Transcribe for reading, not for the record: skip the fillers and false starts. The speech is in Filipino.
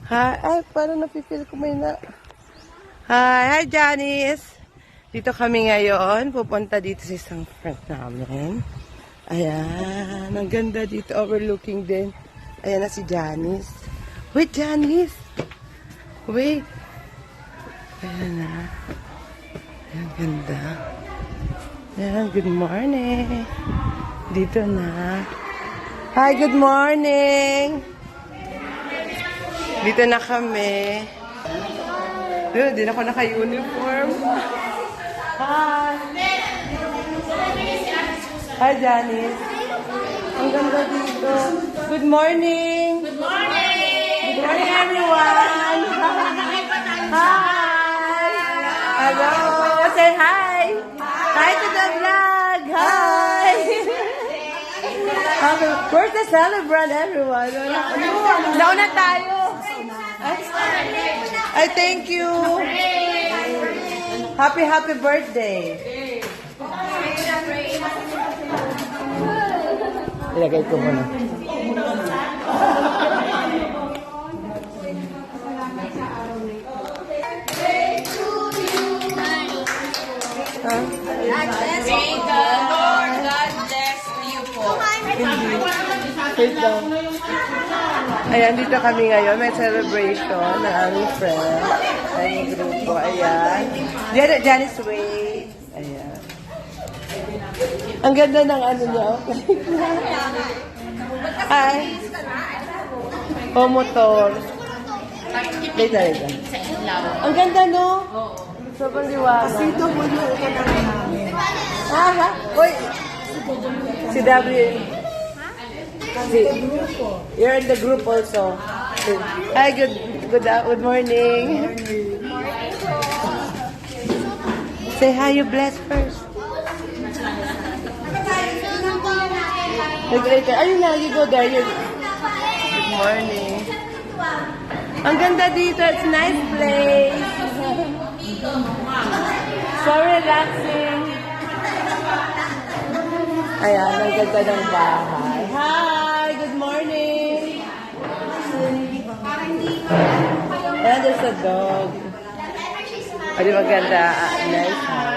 Hi, ay, parang napipil ko may na... Hi, Janice! Dito kami ngayon. Pupunta dito sa isang friend namin. Ayan, ang ganda dito. Overlooking din. Ayan na si Janice. Wait, Janice! Wait! Ayan na. Ayan, ganda. Ayan, good morning. Dito na. Hi, good morning! Dito na kami. Hindi na ako naka-uniform. Hi! Hi, Janice. Ang ganda dito. Good morning! Good morning! Good morning, everyone! Hi! Hello! Say hi! Hi to the vlog! Hi! Where's the celebrant, everyone? Nauna tayo! Ay, thank you! Happy birthday! Ilagay ko muna. May the Lord God bless you po. Wait lang. Ayan, dito kami ngayon. May celebration ng aming friend. Aming grupo. Ayan. Janice Way. Ayan. Ang ganda ng ano niya. Ay. O, motor. Wait na. Ang ganda, no? Sobrang liwanag. Sito mo yung namin. Ha? Uy! Si W. You're in the group also. Hi, good morning. Say hi, you bless first. Ayun na, you go there. Good morning. Ang ganda dito. It's a nice place. So relaxing. Ayan, ang ganda ng bahay. Hi! Good morning! Ayan, there's a dog. Ay, maganda. Nice house.